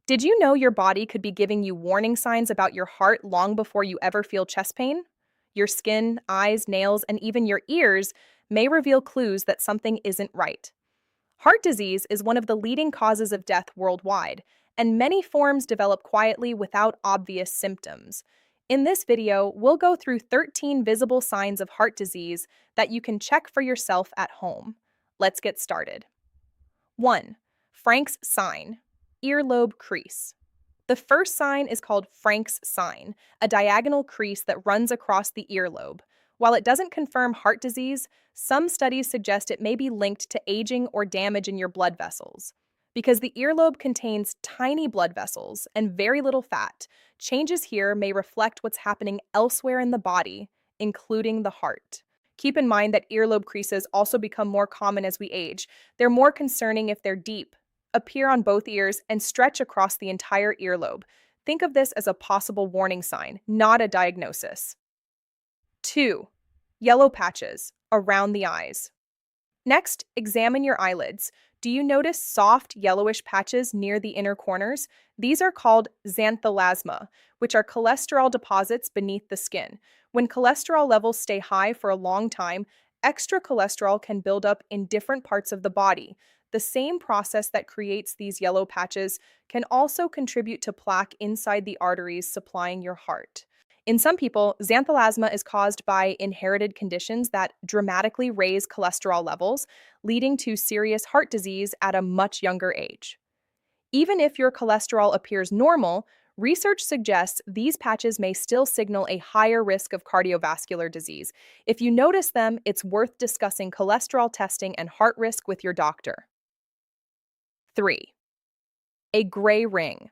Did you know your body could be giving you warning signs about your heart long before you ever feel chest pain? Your skin, eyes, nails, and even your ears may reveal clues that something isn't right. Heart disease is one of the leading causes of death worldwide, and many forms develop quietly without obvious symptoms. In this video, we'll go through 13 visible signs of heart disease that you can check for yourself at home. Let's get started. 1. Frank's sign, earlobe crease. The first sign is called Frank's sign, a diagonal crease that runs across the earlobe. While it doesn't confirm heart disease, some studies suggest it may be linked to aging or damage in your blood vessels. Because the earlobe contains tiny blood vessels and very little fat, changes here may reflect what's happening elsewhere in the body, including the heart. Keep in mind that earlobe creases also become more common as we age. They're more concerning if they're deep, appear on both ears, and stretch across the entire earlobe. Think of this as a possible warning sign, not a diagnosis. 2. Yellow patches around the eyes. Next, examine your eyelids. Do you notice soft yellowish patches near the inner corners? These are called xanthelasma, which are cholesterol deposits beneath the skin. When cholesterol levels stay high for a long time, extra cholesterol can build up in different parts of the body. The same process that creates these yellow patches can also contribute to plaque inside the arteries supplying your heart. In some people, xanthelasma is caused by inherited conditions that dramatically raise cholesterol levels, leading to serious heart disease at a much younger age. Even if your cholesterol appears normal, research suggests these patches may still signal a higher risk of cardiovascular disease. If you notice them, it's worth discussing cholesterol testing and heart risk with your doctor. 3. A gray ring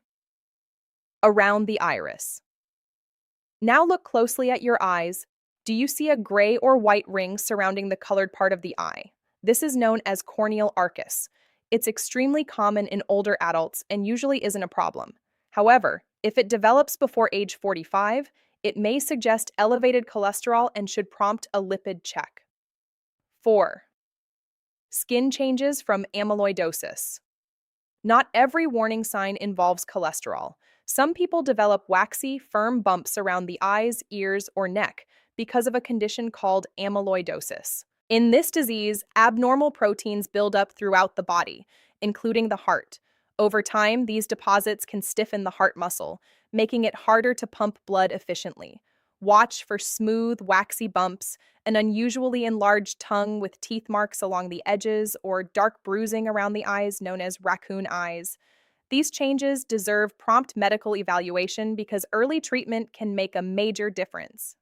around the iris. Now look closely at your eyes. Do you see a gray or white ring surrounding the colored part of the eye? This is known as corneal arcus. It's extremely common in older adults and usually isn't a problem. However, if it develops before age 45, it may suggest elevated cholesterol and should prompt a lipid check. 4. Skin changes from amyloidosis. Not every warning sign involves cholesterol. Some people develop waxy, firm bumps around the eyes, ears, or neck because of a condition called amyloidosis. In this disease, abnormal proteins build up throughout the body, including the heart. Over time, these deposits can stiffen the heart muscle, making it harder to pump blood efficiently. Watch for smooth, waxy bumps, an unusually enlarged tongue with teeth marks along the edges, or dark bruising around the eyes known as raccoon eyes. These changes deserve prompt medical evaluation because early treatment can make a major difference.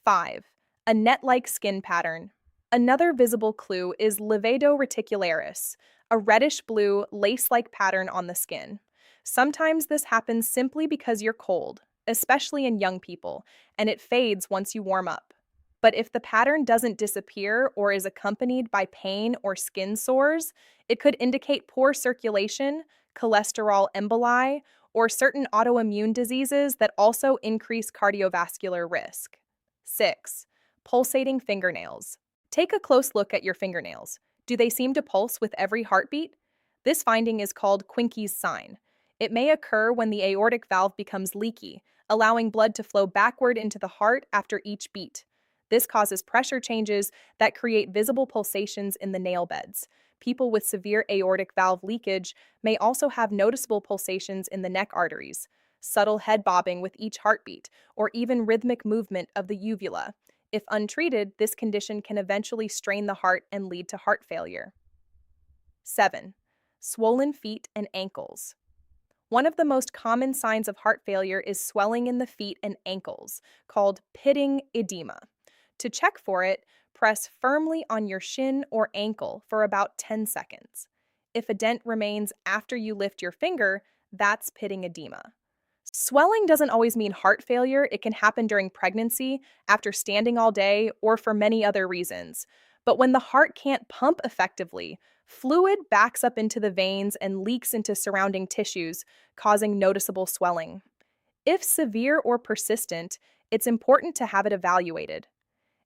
5. A net-like skin pattern. Another visible clue is livedo reticularis, a reddish-blue, lace-like pattern on the skin. Sometimes this happens simply because you're cold, especially in young people, and it fades once you warm up. But if the pattern doesn't disappear or is accompanied by pain or skin sores, it could indicate poor circulation, cholesterol emboli, or certain autoimmune diseases that also increase cardiovascular risk. 6. Pulsating fingernails. Take a close look at your fingernails. Do they seem to pulse with every heartbeat? This finding is called Quincke's sign. It may occur when the aortic valve becomes leaky, allowing blood to flow backward into the heart after each beat. This causes pressure changes that create visible pulsations in the nail beds. People with severe aortic valve leakage may also have noticeable pulsations in the neck arteries, subtle head bobbing with each heartbeat, or even rhythmic movement of the uvula. If untreated, this condition can eventually strain the heart and lead to heart failure. 7. Swollen feet and ankles. One of the most common signs of heart failure is swelling in the feet and ankles, called pitting edema. To check for it, press firmly on your shin or ankle for about 10 seconds. If a dent remains after you lift your finger, that's pitting edema. Swelling doesn't always mean heart failure. It can happen during pregnancy, after standing all day, or for many other reasons. But when the heart can't pump effectively, fluid backs up into the veins and leaks into surrounding tissues, causing noticeable swelling. If severe or persistent, it's important to have it evaluated.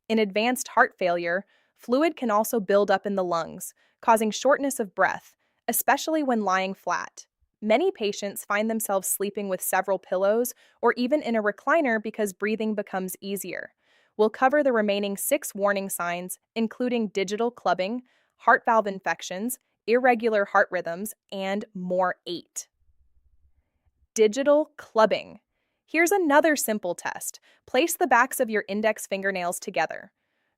In advanced heart failure, fluid can also build up in the lungs, causing shortness of breath, especially when lying flat. Many patients find themselves sleeping with several pillows or even in a recliner because breathing becomes easier. We'll cover the remaining 6 warning signs, including digital clubbing, heart valve infections, irregular heart rhythms, and more 8. Digital clubbing. Here's another simple test. Place the backs of your index fingernails together.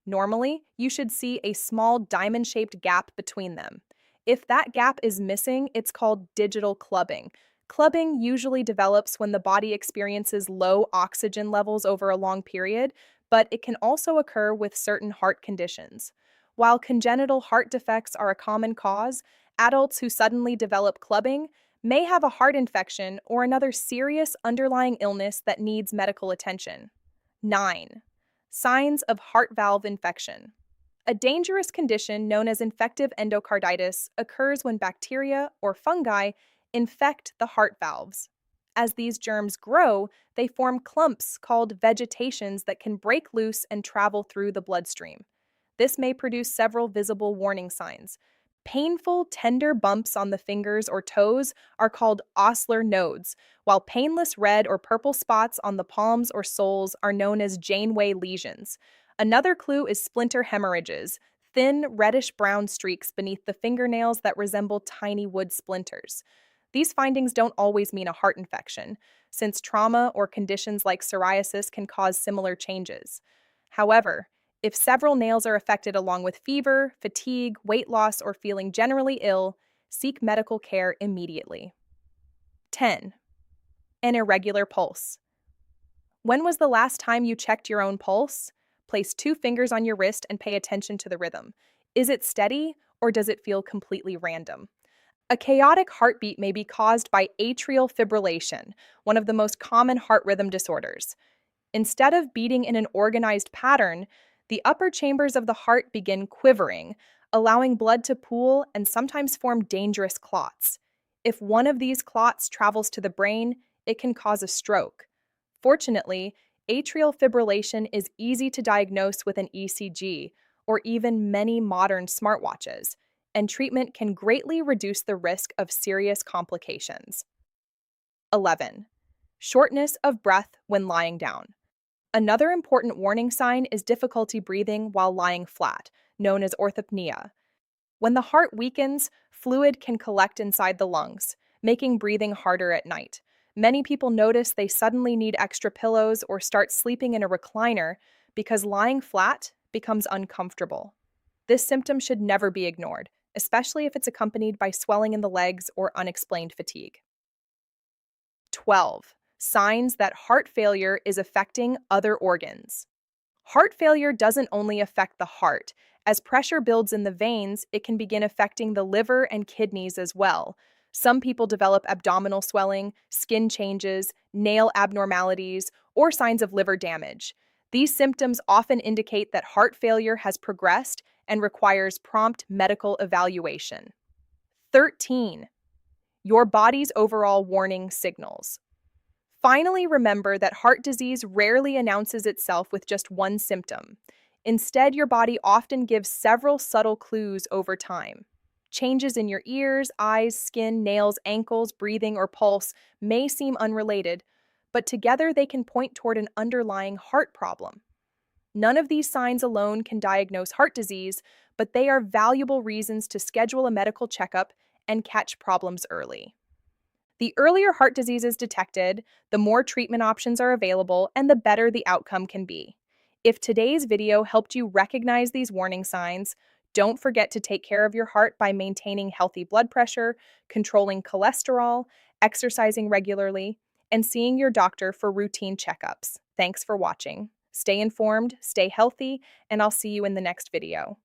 Normally, you should see a small diamond-shaped gap between them. If that gap is missing, it's called digital clubbing. Clubbing usually develops when the body experiences low oxygen levels over a long period, but it can also occur with certain heart conditions. While congenital heart defects are a common cause, adults who suddenly develop clubbing may have a heart infection or another serious underlying illness that needs medical attention. 9. Signs of heart valve infection. A dangerous condition known as infective endocarditis occurs when bacteria or fungi infect the heart valves. As these germs grow, they form clumps called vegetations that can break loose and travel through the bloodstream. This may produce several visible warning signs. Painful, tender bumps on the fingers or toes are called osler nodes, while painless red or purple spots on the palms or soles are known as Janeway lesions. Another clue is splinter hemorrhages, thin, reddish-brown streaks beneath the fingernails that resemble tiny wood splinters. These findings don't always mean a heart infection, since trauma or conditions like psoriasis can cause similar changes. However, if several nails are affected along with fever, fatigue, weight loss, or feeling generally ill, seek medical care immediately. 10. An irregular pulse. When was the last time you checked your own pulse? Place 2 fingers on your wrist and pay attention to the rhythm. Is it steady or does it feel completely random? A chaotic heartbeat may be caused by atrial fibrillation, one of the most common heart rhythm disorders. Instead of beating in an organized pattern, the upper chambers of the heart begin quivering, allowing blood to pool and sometimes form dangerous clots. If one of these clots travels to the brain, it can cause a stroke. Fortunately, atrial fibrillation is easy to diagnose with an ECG or even many modern smartwatches, and treatment can greatly reduce the risk of serious complications. 11. Shortness of breath when lying down. Another important warning sign is difficulty breathing while lying flat, known as orthopnea. When the heart weakens, fluid can collect inside the lungs, making breathing harder at night. Many people notice they suddenly need extra pillows or start sleeping in a recliner because lying flat becomes uncomfortable. This symptom should never be ignored, especially if it's accompanied by swelling in the legs or unexplained fatigue. 12. Signs that heart failure is affecting other organs. Heart failure doesn't only affect the heart. As pressure builds in the veins, it can begin affecting the liver and kidneys as well. Some people develop abdominal swelling, skin changes, nail abnormalities, or signs of liver damage. These symptoms often indicate that heart failure has progressed and requires prompt medical evaluation. 13. Your body's overall warning signals. Finally, remember that heart disease rarely announces itself with just one symptom. Instead, your body often gives several subtle clues over time. Changes in your ears, eyes, skin, nails, ankles, breathing, or pulse may seem unrelated, but together they can point toward an underlying heart problem. None of these signs alone can diagnose heart disease, but they are valuable reasons to schedule a medical checkup and catch problems early. The earlier heart disease is detected, the more treatment options are available, and the better the outcome can be. If today's video helped you recognize these warning signs, don't forget to take care of your heart by maintaining healthy blood pressure, controlling cholesterol, exercising regularly, and seeing your doctor for routine checkups. Thanks for watching. Stay informed, stay healthy, and I'll see you in the next video.